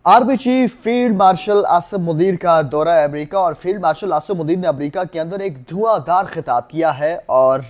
Army chief field marshal Asim Munir का दौरा है अमेरिका और फील्ड मार्शल आसिम मुनीर ने अमेरिका के अंदर एक धुआंधार खिताब किया है और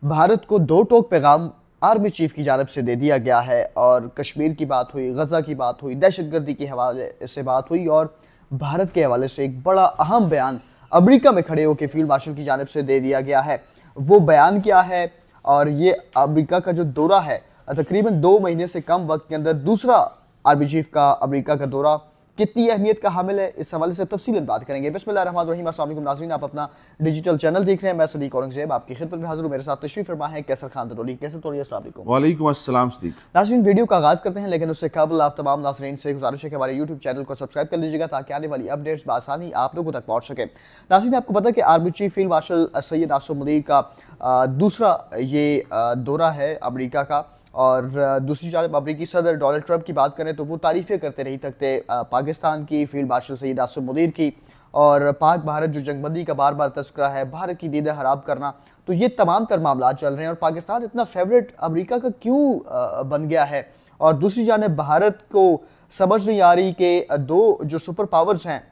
भारत को दो टोक पैगाम आर्मी चीफ की जानिब से दे दिया गया है। और कश्मीर की बात हुई, गजा की बात हुई, दहशतगर्दी के हवाले से बात हुई और भारत के हवाले से एक बड़ा अहम बयान अमेरिका में खड़े होकर फील्ड मार्शल की जानिब से दे दिया गया है। वो बयान क्या है और ये अमेरिका का जो दौरा है तकरीबन 2 महीने से कम वक्त के अंदर दूसरा आर्मी चीफ का अमेरिका का दौरा कितनी अहमियत का हामिल है, इस हवाले से तफसीलन बात करेंगे। बिस्मिल्लाहिर्रहमानिर्रहीम, अस्सलाम वालेकुम नाज़रीन, आप अपना डिजिटल चैनल देख रहे हैं। मैं सदीक औरंगज़ेब आपकी खिदमत में हाजिर हूं। मेरे साथ तशरीफ फरमा है कैसर खान दरोली। कैसर तोली, अस्सलाम वालेकुम। वालेकुम अस्सलाम सदीक। नाज़रीन, वीडियो का आगाज़ करते हैं लेकिन उससे कबल आप तमाम नाज़रीन से गुजारिश है कि हमारे यूट्यूब चैनल को सब्सक्राइब कर लीजिएगा ताकि आने वाली अपडेट्स बआसानी आप लोगों तक पहुँच सके। नाज़रीन, आपको पता है कि army chief field marshal Syed Asim Munir का दूसरा ये दौरा है अमेरिका का। और दूसरी जानब अमरीकी सदर डोनाल्ड ट्रंप की बात करें तो वो तारीफ़ें करते रही थकते पाकिस्तान की, फील्ड मार्शल सैयद आसिम मुनीर की। और पाक भारत जो जंगबंदी का बार बार तस्करा है, भारत की नींदें हराम करना, तो ये तमाम तर मामला चल रहे हैं। और पाकिस्तान इतना फेवरेट अमेरिका का क्यों बन गया है। और दूसरी जानब भारत को समझ नहीं आ रही कि दो जो सुपर पावर्स हैं,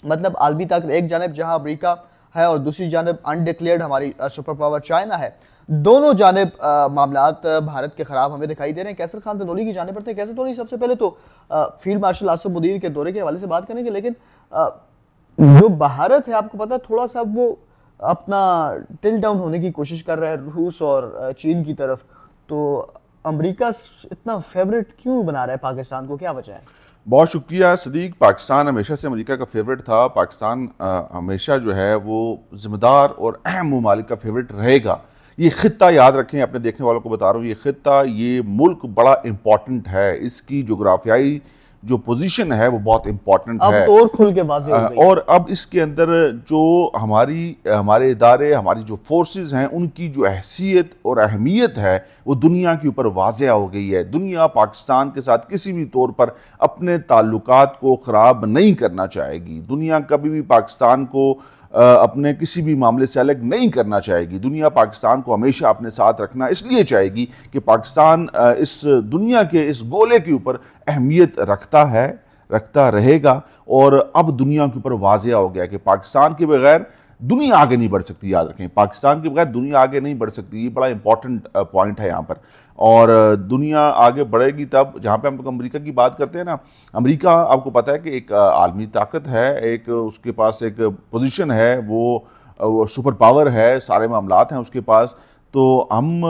मतलब आलमी ताकत एक जानब जहाँ अमेरिका है और दूसरी जानब अनडिक्लेयर्ड हमारी सुपर पावर चाइना है, दोनों जानब मामलात भारत के ख़राब हमें दिखाई दे रहे हैं। कैसर खान तनोली की जानिब पड़ते हैं। कैसर तनोली, सबसे पहले तो फील्ड मार्शल आसिम मुनीर के दौरे के हवाले से बात करेंगे, लेकिन जो भारत है आपको पता है थोड़ा सा वो अपना टिल डाउन होने की कोशिश कर रहा है रूस और चीन की तरफ। तो अमेरिका इतना फेवरेट क्यों बना रहा है पाकिस्तान को, क्या वजह है? बहुत शुक्रिया सदीक। पाकिस्तान हमेशा से अमेरिका का फेवरेट था। पाकिस्तान हमेशा जो है वो ज़िम्मेदार और अहम ममालिक का फेवरेट रहेगा। ये ख़ित्ता याद रखें, अपने देखने वालों को बता रहा हूँ, ये ख़ित्ता, ये मुल्क बड़ा इम्पॉर्टेंट है। इसकी जोग्राफियाई जो पोजीशन है वो बहुत इम्पॉर्टेंट है। अब तो और खुल के वाज़ेह हो गई। और अब इसके अंदर जो हमारे इदारे, हमारी जो फोर्सेस हैं, उनकी जो हैसियत और अहमियत है वो दुनिया के ऊपर वाज़ेह हो गई है। दुनिया पाकिस्तान के साथ किसी भी तौर पर अपने ताल्लुकात को ख़राब नहीं करना चाहेगी। दुनिया कभी भी पाकिस्तान को अपने किसी भी मामले से अलग नहीं करना चाहेगी। दुनिया पाकिस्तान को हमेशा अपने साथ रखना इसलिए चाहेगी कि पाकिस्तान इस दुनिया के इस गोले के ऊपर अहमियत रखता है, रखता रहेगा। और अब दुनिया के ऊपर वाज़ेह हो गया कि पाकिस्तान के बगैर दुनिया आगे नहीं बढ़ सकती। याद रखें, पाकिस्तान के बगैर दुनिया आगे नहीं बढ़ सकती। ये बड़ा इंपॉर्टेंट पॉइंट है यहाँ पर। और दुनिया आगे बढ़ेगी तब, जहाँ पे हम लोग अमेरिका की बात करते हैं ना, अमेरिका आपको पता है कि एक आलमी ताकत है, एक उसके पास एक पोजीशन है, वो सुपर पावर है, सारे मामलात हैं उसके पास। तो हम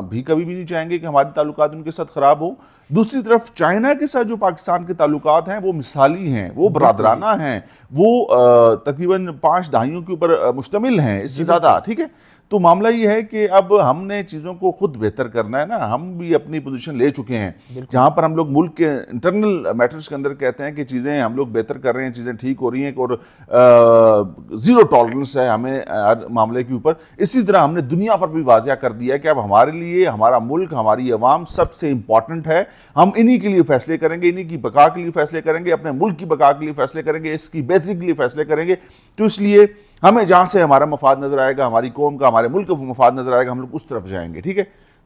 भी कभी भी नहीं चाहेंगे कि हमारे ताल्लुकात उनके साथ ख़राब हो। दूसरी तरफ चाइना के साथ जो पाकिस्तान के ताल्लुकात हैं वो मिसाली हैं, वो बरादराना हैं, वो तकरीबन 5 दहाइयों के ऊपर मुश्तमिल हैं, इससे ज़्यादा। ठीक है, तो मामला ये है कि अब हमने चीज़ों को खुद बेहतर करना है ना। हम भी अपनी पोजीशन ले चुके हैं जहाँ पर हम लोग मुल्क के इंटरनल मैटर्स के अंदर कहते हैं कि चीज़ें हम लोग बेहतर कर रहे हैं, चीज़ें ठीक हो रही हैं और ज़ीरो टॉलरेंस है हमें हर मामले के ऊपर। इसी तरह हमने दुनिया पर भी वाज़ेह कर दिया है कि अब हमारे लिए हमारा मुल्क, हमारी अवाम सबसे इम्पॉर्टेंट है। हम इन्हीं के लिए फ़ैसले करेंगे, इन्हीं की बका के लिए फ़ैसले करेंगे, अपने मुल्क की बका के लिए फ़ैसले करेंगे, इसकी बेहतरी के लिए फ़ैसले करेंगे। तो इसलिए हमें जहाँ से हमारा मफाद नज़र आएगा, हमारी कौम का, हमारे मुल्क का मफाद नज़र आएगा, हम लोग उस तरफ जाएंगे। ठीक है,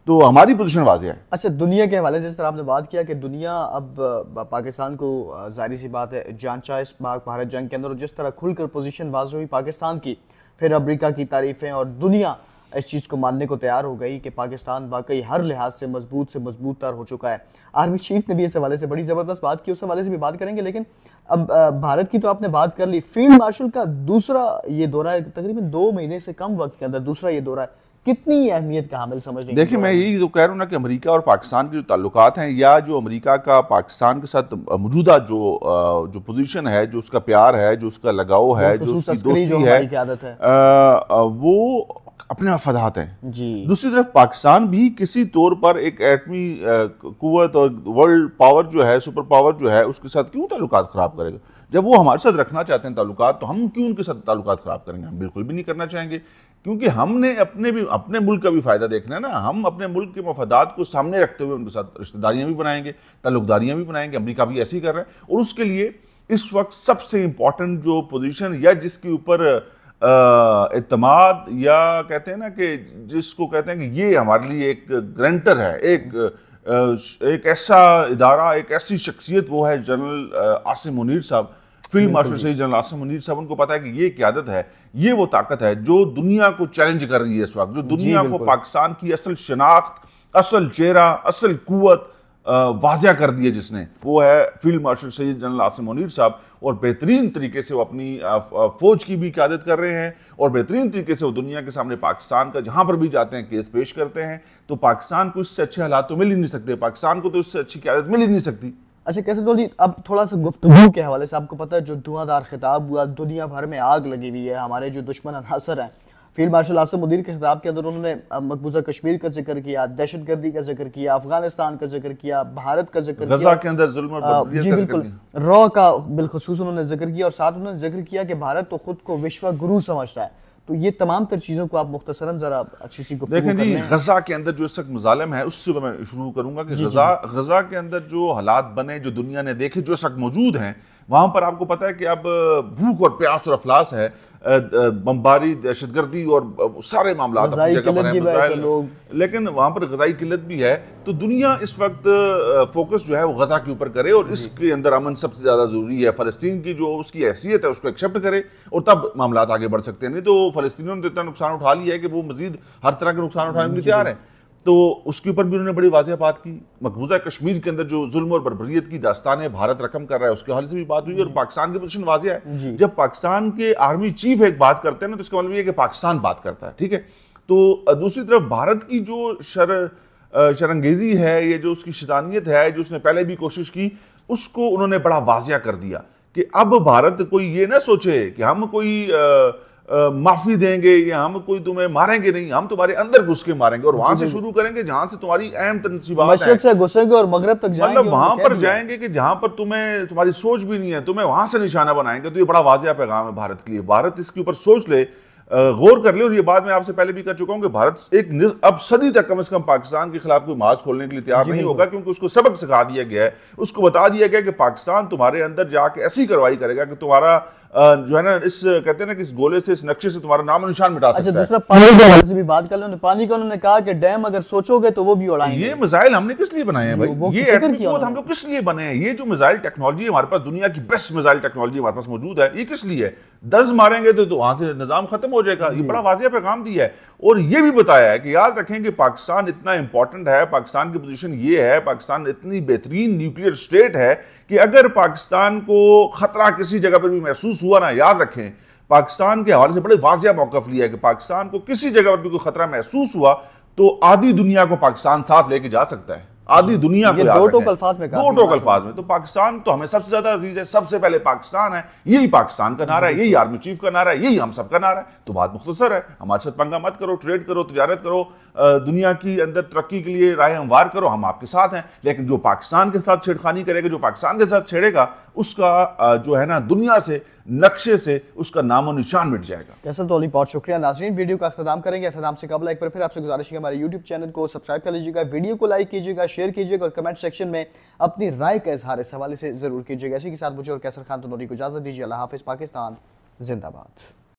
तो हमारी पोजीशन वाज़ेह है। अच्छा, दुनिया के हवाले से जिस तरह आपने बात किया कि दुनिया अब पाकिस्तान को, जाहिर सी बात है, जांचा इस पाक भारत जंग के अंदर, और जिस तरह खुलकर पोजीशन वाज़ेह हुई पाकिस्तान की, फिर अमेरिका की तारीफ़ें और दुनिया इस चीज़ को मानने को तैयार हो गई कि पाकिस्तान वाकई हर लिहाज से मजबूत तर हो चुका है। आर्मी चीफ ने भी इस हवाले से बड़ी ज़बरदस्त बात की, उस हवाले से भी बात करेंगे। लेकिन अब भारत की तो आपने बात कर ली। फील्ड मार्शल का दूसरा ये दौरा है, तकरीबन 2 महीने से कम वक्त के अंदर दूसरा ये दौरा है, कितनी अहमियत का हामिल समझ रहे? देखिए, मैं यही तो कह रहा हूँ ना कि अमेरिका और पाकिस्तान के जो ताल्लुकात हैं, या जो अमेरिका का पाकिस्तान के साथ मौजूदा जो पोजीशन है, जो उसका प्यार है, जो उसका लगाव है, जो उसकी दोस्ती है, वो अपने मफादात हैं जी। दूसरी तरफ पाकिस्तान भी किसी तौर पर एक एटमी कुव्वत और वर्ल्ड पावर जो है, सुपर पावर जो है, उसके साथ क्यों ताल्लुकात ख़राब करेगा? जब वो हमारे साथ रखना चाहते हैं ताल्लुकात, तो हम क्यों उनके साथ ताल्लुकात ख़राब करेंगे? हम बिल्कुल भी नहीं करना चाहेंगे, क्योंकि हमने अपने मुल्क का भी फ़ायदा देखना है ना। हम अपने मुल्क के मफादात को सामने रखते हुए उनके साथ रिश्तेदारियाँ भी बनाएंगे, ताल्लुकदारियाँ भी बनाएंगे। अमेरिका भी ऐसे ही कर रहा है। और उसके लिए इस वक्त सबसे इम्पॉर्टेंट जो पोजीशन, या जिसके ऊपर इत्तेमाद, या कहते हैं ना कि जिसको कहते हैं कि ये हमारे लिए एक ग्रंटर है, एक ایک ایسا ادارہ، ایک ایسی شخصیت وہ ہے جنرل عاصم منیر صاحب، فیلڈ مارشل سید جنرل عاصم منیر صاحب. ان کو پتا ہے کہ یہ قیادت ہے، یہ وہ طاقت ہے جو دنیا کو چیلنج کر رہی ہے اس وقت، جو دنیا کو پاکستان کی اصل شناخت، اصل چہرہ، اصل قوت واضح کر دی ہے جس نے، وہ ہے فیلڈ مارشل سید جنرل عاصم منیر صاحب. اور بہترین طریقے سے وہ اپنی فوج کی بھی قیادت کر رہے ہیں، اور بہترین طریقے سے وہ دنیا کے سامنے پاکستان کا جہاں پر بھی جاتے ہیں کیس پیش کرتے ہیں. تو پاکستان کو اس سے اچھے حالات تو مل ہی نہیں سکتے، پاکستان کو تو اس سے اچھی قیادت مل ہی نہیں سکتی. اچھا کیسے تو اب تھوڑا سا گفتگو کے حوالے سے آپ کو پتہ ہے جو دھواں دار خطاب ہوا، دنیا بھر میں آگ لگی ہوئی ہے. ہمارے جو دشمن عناصر ہیں، فیلڈ مارشل عاصم منیر کے خطاب کے اندر انہوں نے مقبوضہ کشمیر کا ذکر کیا، دہشت گردی کا ذکر کیا، افغانستان کا ذکر کیا، بھارت کا ذکر کیا، غزہ کے اندر ظلم اور بربریت جی کا بالکل ذکر کیا. را کا بالخصوص انہوں نے ذکر کیا، اور ساتھ انہوں نے ذکر کیا کہ بھارت تو خود کو وشوا گرو سمجھتا ہے. تو یہ تمام تر چیزوں کو آپ مختصراً ذرا اچھی سی گفتگو دیکھیں کر جی، لیں. غزہ کے اندر جو اس وقت مظالم ہے اس سے میں شروع کروں گا کہ غزہ کے اندر جو حالات بنے، جو دنیا نے دیکھے، جو اس وقت موجود ہیں، وہاں پر آپ کو پتا ہے کہ اب بھوک اور پیاس اور افلاس ہے، بمباری، دہشت گردی اور سارے معاملات اپنی جگہ پر ہیں، لیکن وہاں پر غذائی قلت بھی ہے. تو دنیا اس وقت فوکس جو ہے وہ غزہ کے اوپر کرے، اور اس کے اندر امن سب سے زیادہ ضروری ہے. فلسطین کی جو اس کی حیثیت ہے اس کو ایکسیپٹ کرے، اور تب معاملات آگے بڑھ سکتے ہیں. نہیں تو فلسطینیوں نے اتنا نقصان اٹھا لیا ہے کہ وہ مزید ہر طرح کے نقصان اٹھانے کے لیے تیار ہیں. تو اس کے اوپر بھی انہوں نے بڑی واضح بات کی. مقبوضہ کشمیر کے اندر جو ظلم اور بربریت کی داستانیں بھارت رقم کر رہا ہے اس کے حوالے سے بھی بات ہوئی، اور پاکستان کی پوزیشن واضح ہے. جب پاکستان کے آرمی چیف ایک بات کرتے ہیں نا تو اس کا مطلب یہ ہے کہ پاکستان بات کرتا ہے، ٹھیک ہے. تو دوسری طرف بھارت کی جو شرنگیزی ہے، یہ جو اس کی شیطانیت ہے، جو اس نے پہلے بھی کوشش کی، اس کو انہوں نے بڑا واضح کر دیا کہ اب بھارت کوئی یہ نہ سوچے کہ ہم کوئی معافی دیں گے یا ہم کوئی تمہیں ماریں گے، نہیں، ہم تمہارے اندر گھس کے ماریں گے، اور وہاں سے شروع کریں گے جہاں سے تمہاری اہم تنصیبات ہیں. مشرق سے گھسیں گے اور مغرب تک جائیں گے، مطلب وہاں پر جائیں گے کہ جہاں پر تمہاری سوچ بھی نہیں ہے، تمہیں وہاں سے نشانہ بنائیں گے. تو یہ بڑا واضح پیغام ہے بھارت کے لیے. بھارت اس کے اوپر سوچ لے، غور کر لے. اور یہ بات میں آپ سے پہلے بھی کر چکا ہوں کہ بھارت ایک اب صدی تک کم از کم پاکستان کے خلاف کوئی محاذ کھولنے کے لیے تیار نہیں ہوگا، کیونکہ اس کو سبق سکھا دیا گیا ہے، اس کو بتا دیا گیا کہ پاکستان تمہارے اندر جا کے ایسی کارروائی کرے گا کہ تمہارا جو ہے نا، اس کہتے ہیں نا کہ اس گولے سے، اس نقشے سے تمہارا نام و نشان مٹا سکتا ہے. اچھا دوسرا پانی کے حوالے سے بھی بات کر لیں. پانی کا انہوں نے کہا کہ ڈیم اگر سوچو گے تو وہ بھی اڑائیں گے. یہ میزائل ہم نے کس لیے بنائے ہیں بھائی؟ یہ ایٹمی قوت ہم لوگ کس لیے بنے ہیں؟ یہ جو میزائل ٹیکنالوجی ہمارے پاس، دنیا کی بیسٹ میزائل ٹیکنالوجی ہمارے پاس موجود ہے، یہ کس لیے ہے؟ 10 ماریں گے تو وہاں سے نظام ختم ہو جائے گا. یہ بڑا واضح پیغام دیا ہے، اور یہ بھی بتایا ہے کہ یاد رکھیں کہ پاکستان اتنا امپورٹنٹ ہے، پاکستان کی پوزیشن یہ ہے، پاکستان اتنی بہترین نیوکلیئر اسٹیٹ ہے کہ اگر پاکستان کو خطرہ کسی جگہ پر بھی محسوس ہوا نا، یاد رکھیں پاکستان کے حوالے سے بڑے واضح موقف لیا ہے کہ پاکستان کو کسی جگہ پر بھی کوئی خطرہ محسوس ہوا تو آدھی دنیا کو پاکستان ساتھ لے کے جا سکتا ہے. آدھی دنیا کو دو ٹوک الفاظ میں تو پاکستان تو ہمیں سب سے زیادہ عزیز ہے، سب سے پہلے پاکستان ہے. یہی پاکستان کا نعرہ ہے، یہی آرمی چیف کا نعرہ ہے، یہی ہم سب کا نعرہ ہے. تو بات مختصر ہے، ہمارے ساتھ پنگا مت کرو، ٹریڈ کرو، تجارت کرو، دنیا کی اندر ترقی کے لیے راہ ہموار کرو، ہم آپ کے ساتھ ہیں. لیکن جو پاکستان کے ساتھ چھیڑخانی کرے گا، جو پاکستان کے ساتھ چھیڑے گا، اس کا جو ہے نا دنیا سے، نقشے سے اس کا نام و نشان مٹ جائے گا. کیسر تولی بہت شکریہ. ناظرین ویڈیو کا اختتام کریں گے. اختتام سے قبل ایک بار پھر آپ سے گزارش ہے کہ ہمارے یوٹیوب چینل کو سبسکرائب کر لیجیے گا، ویڈیو کو لائک کیجیے گا، شیئر کیجیے گا، اور کمنٹ سیکشن میں اپنی رائے کا اظہار اس حوالے سے ضرور کیجیے گا. اسی کے ساتھ مجھے اور کیسر خان تنوری کو اجازت دیجیے. اللہ حافظ. پاکستان زندہ باد.